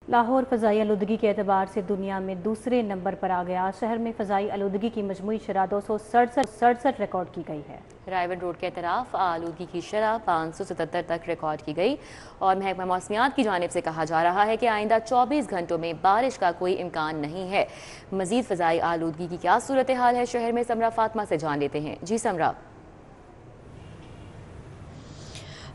لاہور فضائی آلودگی کے اعتبار سے دنیا میں دوسرے نمبر پر آ گیا۔ شہر میں فضائی آلودگی کی مجموعی شرح 267 ریکارڈ کی گئی ہے۔ رائے ون روڈ کے اطراف آلودگی کی شرح 577 تک ریکارڈ کی گئی اور محکمہ موسمیات کی جانب سے کہا جا رہا ہے کہ آئندہ 24 گھنٹوں میں بارش کا کوئی امکان نہیں ہے۔ مزید فضائی آلودگی کی کیا صورتحال ہے شہر میں، سمرہ فاطمہ سے جان لیتے ہیں۔ جی سمرہ۔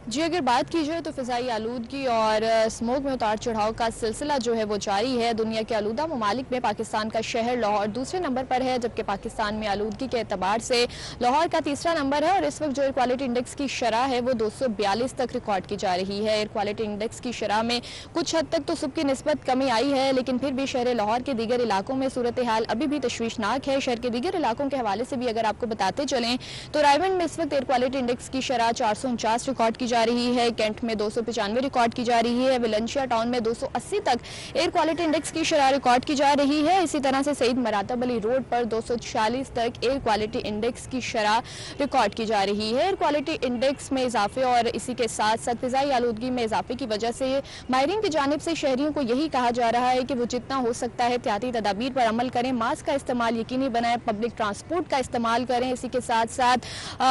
جی اگر بات کی جائے تو فضائی آلودگی اور اسموگ میں اتار چڑھاؤ کا سلسلہ جو ہے وہ جاری ہے۔ دنیا کے آلودہ ممالک میں پاکستان کا شہر لاہور دوسرے نمبر پر ہے، جبکہ پاکستان میں آلودگی کے اعتبار سے لاہور کا تیسرا نمبر ہے اور اس وقت جو ایئر کوالٹی انڈیکس کی شرح ہے وہ 242 تک ریکارڈ کی جا رہی ہے۔ ایئر کوالٹی انڈیکس کی شرح میں کچھ حد تک تو صبح کی نسبت کمی آئی ہے، لیکن پھر بھی شہر لاہور کے دیگر علاقوں میں صورتحال ابھی بھی تشویشناک ہے۔ شہر کے دیگر علاقوں کے حوالے سے بھی اگر آپ کو بتاتے چلیں تو رائے ون میں اس وقت ایئر کوالٹی انڈیکس کی شرح 449 ریکارڈ کی جا رہی ہے، کینٹ میں 295 ریکارڈ کی جا رہی ہے، ولنشیا ٹاؤن میں 280 تک ایئر کوالٹی انڈیکس کی شرح ریکارڈ کی جا رہی ہے۔ اسی طرح سے سعید مراتب علی روڈ پر 246 تک ایئر کوالٹی انڈیکس کی شرح ریکارڈ کی جا رہی ہے۔ ایئر کوالٹی انڈیکس میں اضافے اور اسی کے ساتھ ساتھ فضائی آلودگی میں اضافے کی وجہ سے ماہرین کی جانب سے شہریوں کو یہی کہا جا رہا ہے کہ وہ جتنا ہو سکتا ہے احتیاطی تدابیر پر عمل کریں، ماسک کا استعمال یقینی بنائیں، پبلک ٹرانسپورٹ کا استعمال کریں، اسی کے ساتھ ساتھ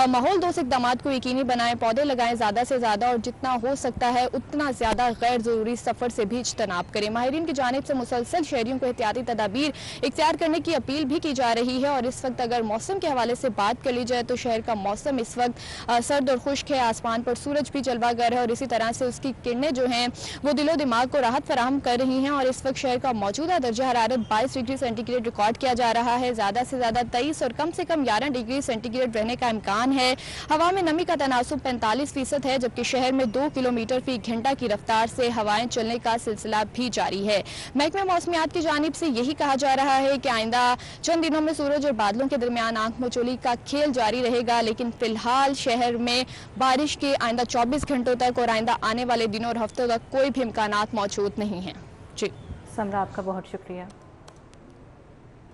ماحول دوست اقدامات کو یقینی بنائیں، پودے لگائیں زیادہ سے زیادہ اور جتنا ہو سکتا ہے اتنا زیادہ غیر ضروری سفر سے بھی اجتناب کریں۔ ماہرین کی جانب سے مسلسل شہریوں کو احتیاطی تدابیر اختیار کرنے کی اپیل بھی کی جا رہی ہے اور اس وقت اگر موسم کے حوالے سے بات کر لی جائے تو شہر کا موسم اس وقت سرد اور خشک ہے، آسمان پر سورج بھی جلوہ گر ہے اور اسی طرح سے اس کی کرنیں جو ہیں وہ دل و دماغ کو راحت فراہم کر رہی ہیں اور اس وقت شہر کا موجودہ درجہ حرارت 22 ڈگری سینٹی گریڈ ریکارڈ کیا جا رہا ہے، زیادہ سے زیادہ 23 اور کم سے کم 11 ڈگری سینٹی گریڈ رہنے کا امکان ہے۔ ہوا میں نمی کا تناسب 45% ہے، جبکہ شہر میں 2 کلومیٹر فی گھنٹہ کی رفتار سے ہوائیں چلنے کا سلسلہ بھی جاری ہے۔ محکمہ موسمیات کی جانب سے یہی کہا جا رہا ہے کہ آئندہ چند دنوں میں سورج اور بادلوں کے درمیان آنکھ مچولی کا کھیل جاری رہے گا، لیکن فی الحال شہر میں بارش کے آئندہ 24 گھنٹوں تک اور آئندہ آنے والے دنوں اور ہفتوں تک کوئی بھی امکانات موجود نہیں ہیں۔ جی سمرہ، آپ کا بہت شکریہ۔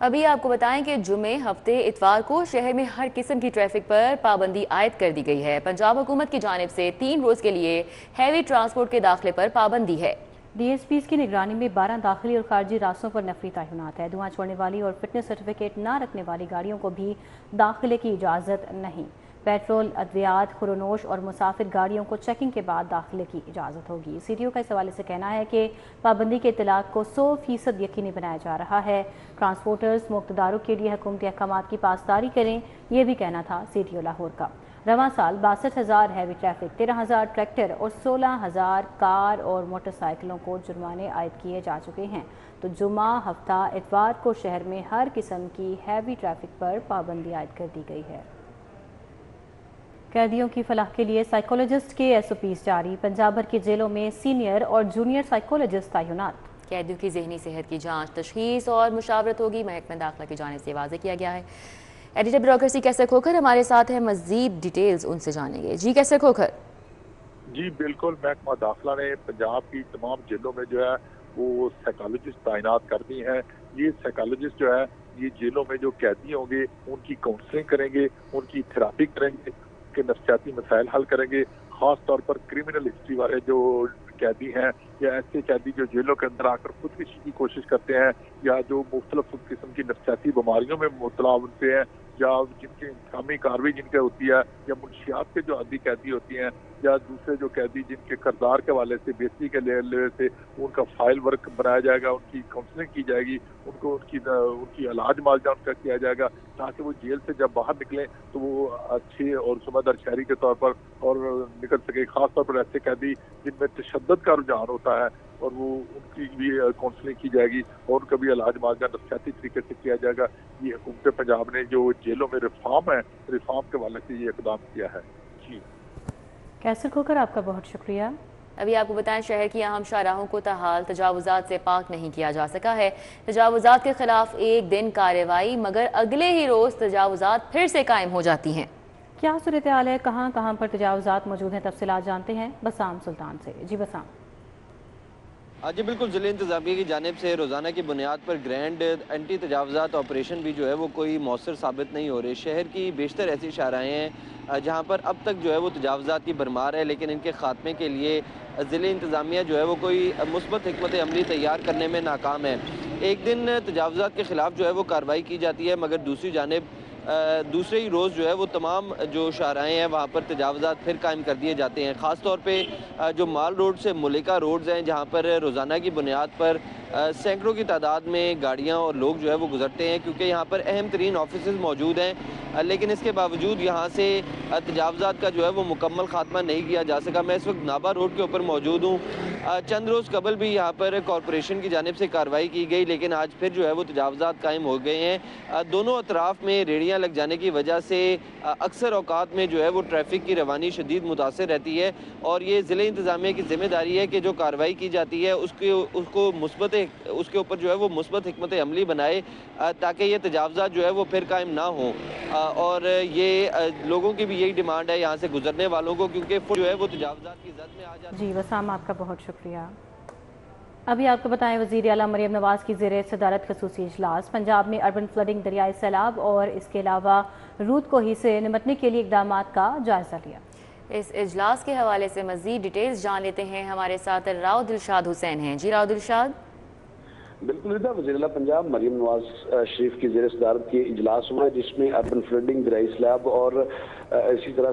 ابھی آپ کو بتائیں کہ جمعے ہفتے اتوار کو شہر میں ہر قسم کی ٹریفک پر پابندی عائد کر دی گئی ہے۔ پنجاب حکومت کی جانب سے 3 روز کے لیے ہیوی ٹرانسپورٹ کے داخلے پر پابندی ہے۔ ڈی ایس پیز کی نگرانی میں 12 داخلی اور خارجی راستوں پر نفری تعینات ہے۔ دھواں چھوڑنے والی اور فٹنس سرٹیفکیٹ نہ رکھنے والی گاڑیوں کو بھی داخلے کی اجازت نہیں۔ پیٹرول، ادویات، خورونوش اور مسافر گاڑیوں کو چیکنگ کے بعد داخلے کی اجازت ہوگی۔ سی ٹی او کا اس حوالے سے کہنا ہے کہ پابندی کے اطلاق کو 100% یقینی بنایا جا رہا ہے۔ ٹرانسپورٹرز مقتداروں کے لیے حکومتی احکامات کی پاسداری کریں، یہ بھی کہنا تھا سی ٹی او لاہور کا۔ رواں سال 62,000 ہیوی ٹریفک، 13,000 ٹریکٹر اور 16,000 کار اور موٹر سائیکلوں کو جرمانے عائد کیے جا چکے ہیں، تو جمعہ ہفتہ اتوار کو شہر میں ہر قسم کی ہیوی ٹریفک پر پابندی عائد کر دی گئی ہے۔ قیدیوں کی فلاح کے لیے سائیکولوجسٹ کے ایس او پیز جاری۔ پنجاب بھر کی جیلوں میں سینئر اور جونیئر سائیکولوجسٹ تعینات۔ قیدیوں کی ذہنی صحت کی جانچ، تشخیص اور مشاورت ہوگی، محکمہ داخلہ کی جانب سے واضح کیا گیا ہے۔ ایڈیٹر بیوروکریسی کیسر کھوکھر ہمارے ساتھ ہیں، مزید ڈیٹیلز ان سے جانیں گے۔ جی کیسر کھوکھر۔ جی بالکل، محکمہ داخلہ نے پنجاب کی تمام جیلوں میں جو ہے وہ سائیکالوجسٹ تعینات کر دی ہیں۔ یہ سائیکالوجسٹ جو ہے یہ جیلوں میں جو قیدی ہوں گے ان کی کاؤنسلنگ کریں گے، ان کی تھراپی کریں گے، ان کے نفسیاتی مسائل حل کریں گے۔ خاص طور پر کرمنل ہسٹری والے جو قیدی ہیں یا ایسے قیدی جو جیلوں کے اندر آ کر خودکشی کی کوشش کرتے ہیں یا جو مختلف قسم کی نفسیاتی بیماریوں میں مبتلا ہوتے ہیں یا جن کی انتقامی کارروائی جن کے ہوتی ہے یا منشیات کے جو عادی قیدی ہوتی ہیں یا دوسرے جو قیدی جن کے کردار کے حوالے سے بیسٹی کے لیول سے ان کا فائل ورک بنایا جائے گا، ان کی کاؤنسلنگ کی جائے گی، ان کو ان کی علاج معالجہ ان کا کیا جائے گا تاکہ وہ جیل سے جب باہر نکلیں تو وہ اچھے اور سمجھدار شہری کے طور پر اور نکل سکے۔ خاص طور پر ایسے قیدی جن میں تشدد کا رجحان ہوتا ہے اور وہ ان کی بھی کاؤنسلنگ کی جائے گی اور ان کا بھی علاج معالجہ نفسیاتی طریقے سے کیا جائے گا۔ یہ حکومت پنجاب نے جو جیلوں میں ریفارم ہے، ریفارم کے حوالے سے یہ اقدام کیا ہے۔ جی کیسر کھوکھر، آپ کا بہت شکریہ۔ ابھی آپ کو بتائیں شہر کی اہم شاہراہوں کو تاحال تجاوزات سے پاک نہیں کیا جا سکا ہے۔ تجاوزات کے خلاف ایک دن کارروائی مگر اگلے ہی روز تجاوزات پھر سے قائم ہو جاتی ہیں۔ کیا صورتحال ہے، کہاں کہاں پر تجاوزات موجود ہیں، تفصیلات جانتے ہیں بسام سلطان سے۔ جی بسام۔ جی بالکل، ضلع انتظامیہ کی جانب سے روزانہ کی بنیاد پر گرینڈ اینٹی تجاوزات آپریشن بھی جو ہے وہ کوئی مؤثر ثابت نہیں ہو رہے۔ شہر کی بیشتر ایسی شاہراہیں ہیں جہاں پر اب تک جو ہے وہ تجاوزات کی بھرمار ہے، لیکن ان کے خاتمے کے لیے ضلع انتظامیہ جو ہے وہ کوئی مثبت حکمت عملی تیار کرنے میں ناکام ہے۔ ایک دن تجاوزات کے خلاف جو ہے وہ کارروائی کی جاتی ہے، مگر دوسری جانب دوسرے ہی روز جو ہے وہ تمام جو شاہراہیں ہیں وہاں پر تجاوزات پھر قائم کر دیے جاتے ہیں۔ خاص طور پہ جو مال روڈ سے ملکہ روڈز ہیں جہاں پر روزانہ کی بنیاد پر سینکڑوں کی تعداد میں گاڑیاں اور لوگ جو ہے وہ گزرتے ہیں، کیونکہ یہاں پر اہم ترین آفیسز موجود ہیں، لیکن اس کے باوجود یہاں سے تجاوزات کا جو ہے وہ مکمل خاتمہ نہیں کیا جا سکا۔ میں اس وقت نابا روڈ کے اوپر موجود ہوں۔ چند روز قبل بھی یہاں پر کارپوریشن کی جانب سے کارروائی کی گئی، لیکن آج پھر جو ہے وہ تجاوزات قائم ہو گئے ہیں۔ دونوں اطراف میں ریڑیاں لگ جانے کی وجہ سے اکثر اوقات میں جو ہے وہ ٹریفک کی روانی شدید متاثر رہتی ہے، اور یہ ضلع انتظامیہ کی ذمہ داری ہے کہ جو کارروائی کی جاتی ہے اس کے اوپر جو ہے وہ مثبت حکمت عملی بنائے تاکہ یہ تجاوزات جو ہے وہ پھر قائم نہ ہوں۔ اور یہ لوگوں کی بھی یہی ڈیمانڈ ہے یہاں سے گزرنے والوں کو، کیونکہ جو ہے وہ تجاوزات کی زد میں آ جاتی ہے۔ جی وسام، آپ کا بہت شکریہ۔ ابھی آپ کو بتائیں، وزیر اعلیٰ مریم نواز کی زیر صدارت خصوصی اجلاس پنجاب میں اربن فلڈنگ، دریائے سیلاب اور اس کے علاوہ رود کوہی سے نمٹنے کے لیے اقدامات کا جائزہ لیا۔ اس اجلاس کے حوالے سے مزید ڈیٹیلز جان لیتے ہیں، ہمارے ساتھ راؤ دلشاد حسین ہیں۔ جی راؤ دلشاد۔ بالکل ریتا، وزیر اعلیٰ پنجاب مریم نواز شریف کی زیر صدارت کی اجلاس ہوا ہے، جس میں اربن فلڈنگ، دریائی سیلاب اور اسی طرح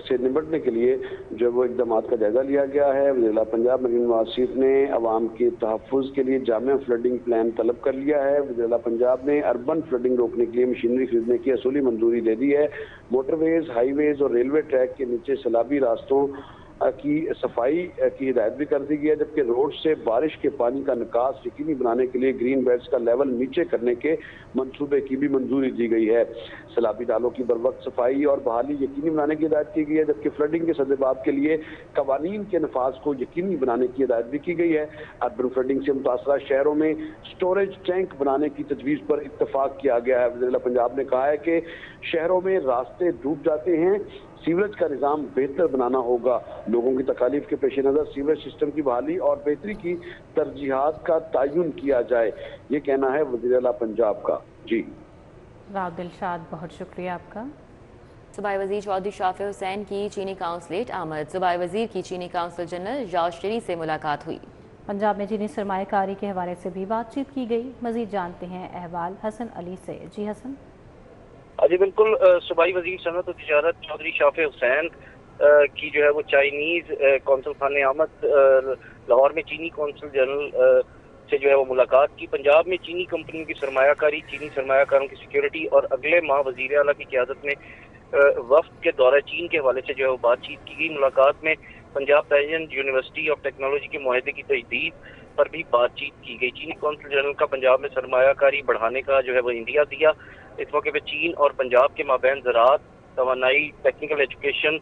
سے نمٹنے کے لیے جو وہ اقدامات کا جائزہ لیا گیا ہے۔ وزیر اعلیٰ پنجاب مریم نواز شریف نے عوام کے تحفظ کے لیے جامع فلڈنگ پلان طلب کر لیا ہے۔ وزیر اعلیٰ پنجاب نے اربن فلڈنگ روکنے کے لیے مشینری خریدنے کی اصولی منظوری دے دی ہے۔ موٹر ویز، ہائی ویز اور ریلوے ٹریک کے نیچے سیلابی راستوں کی صفائی کی ہدایت بھی کر دی گئی ہے، جبکہ روڈ سے بارش کے پانی کا نکاس یقینی بنانے کے لیے گرین بیلٹس کا لیول نیچے کرنے کے منصوبے کی بھی منظوری دی گئی ہے۔ سیلابی نالوں کی بروقت صفائی اور بحالی یقینی بنانے کی ہدایت کی گئی ہے، جبکہ فلڈنگ کے سدباب کے لیے قوانین کے نفاذ کو یقینی بنانے کی ہدایت بھی کی گئی ہے۔ اربن فلڈنگ سے متاثرہ شہروں میں سٹوریج ٹینک بنانے کی تجویز پر اتفاق کیا گیا ہے۔ وزیر اعلیٰ پنجاب نے کہا ہے کہ شہروں میں راستے ڈوب جاتے ہیں، سیوریج کا نظام بہتر بنانا ہوگا۔ لوگوں کی تکالیف کے پیش نظر سیوریج سسٹم کی بحالی اور بہتری کی ترجیحات کا تعین کیا جائے، یہ کہنا ہے وزیر اعلیٰ پنجاب کا۔ جی راؤ دلشاد، بہت شکریہ آپ کا۔ صوبائی وزیر چودھری شافع حسین کی چینی قونصلیٹ آمد۔ صوبائی وزیر کی چینی قونصل جنرل ژاؤ شری سے ملاقات ہوئی۔ پنجاب میں چینی سرمایہ کاری کے حوالے سے بھی بات چیت کی گئی۔ مزید جانتے ہیں احوال حسن علی سے۔ جی حسن۔ جی بالکل، صوبائی وزیر صنعت و تجارت چودھری شافع حسین کی جو ہے وہ چائنیز قونصل خانے آمد لاہور میں چینی قونصل جنرل سے جو ہے وہ ملاقات کی۔ پنجاب میں چینی کمپنیوں کی سرمایہ کاری، چینی سرمایہ کاروں کی سیکیورٹی اور اگلے ماہ وزیر اعلیٰ کی قیادت میں وفد کے دورہ چین کے حوالے سے جو ہے وہ بات چیت کی گئی۔ ملاقات میں پنجاب تیجنٹ یونیورسٹی آف ٹیکنالوجی کے معاہدے کی تجدید پر بھی بات چیت کی گئی۔ چینی قونصل جنرل کا پنجاب میں سرمایہ کاری بڑھانے کا جو ہے وہ انڈیا دیا۔ اس موقع پہ چین اور پنجاب کے مابین زراعت، توانائی، ٹیکنیکل ایجوکیشن،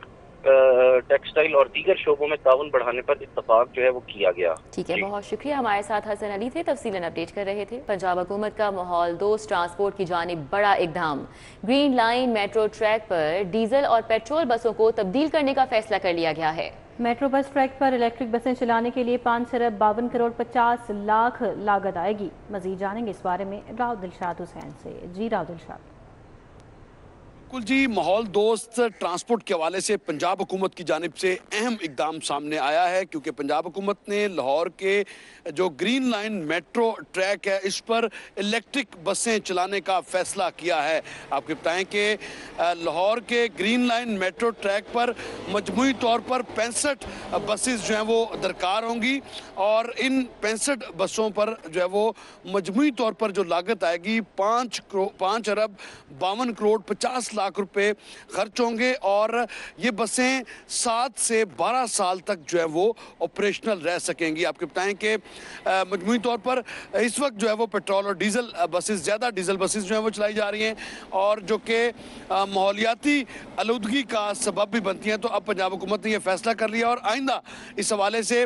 ٹیکسٹائل اور دیگر شعبوں میں تعاون بڑھانے پر اتفاق جو ہے وہ کیا گیا۔ ٹھیک ہے، بہت شکریہ۔ ہمارے ساتھ حسن علی تھے، تفصیلاً اپڈیٹ کر رہے تھے۔ پنجاب حکومت کا ماحول دوست ٹرانسپورٹ کی جانب بڑا اقدام۔ گرین لائن میٹرو ٹریک پر ڈیزل اور پیٹرول بسوں کو تبدیل کرنے کا فیصلہ کر لیا گیا ہے۔ میٹرو بس ٹریک پر الیکٹرک بسیں چلانے کے لیے 5 ارب 52 کروڑ 50 لاکھ لاگت آئے گی۔ مزید جانیں گے اس بارے میں راؤ دلشاد حسین سے۔ جی راؤ دلشاد۔ بالکل جی، ماحول دوست ٹرانسپورٹ کے حوالے سے پنجاب حکومت کی جانب سے اہم اقدام سامنے آیا ہے، کیونکہ پنجاب حکومت نے لاہور کے جو گرین لائن میٹرو ٹریک ہے اس پر الیکٹرک بسیں چلانے کا فیصلہ کیا ہے۔ آپ کو بتائیں کہ لاہور کے گرین لائن میٹرو ٹریک پر مجموعی طور پر 65 بسز جو ہیں وہ درکار ہوں گی، اور ان 65 بسوں پر جو ہے وہ مجموعی طور پر جو لاگت آئے گی 5 ارب 52 کروڑ 50 لاکھ روپے خرچ ہوں گے، اور یہ بسیں 7 سے 12 سال تک جو ہے وہ آپریشنل رہ سکیں گی۔ آپ کو بتائیں کہ مجموعی طور پر اس وقت جو ہے وہ پیٹرول اور ڈیزل بسز، زیادہ ڈیزل بسز جو ہیں وہ چلائی جا رہی ہیں، اور جو کہ ماحولیاتی آلودگی کا سبب بھی بنتی ہیں۔ تو اب پنجاب حکومت نے یہ فیصلہ کر لیا، اور آئندہ اس حوالے سے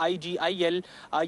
IGIL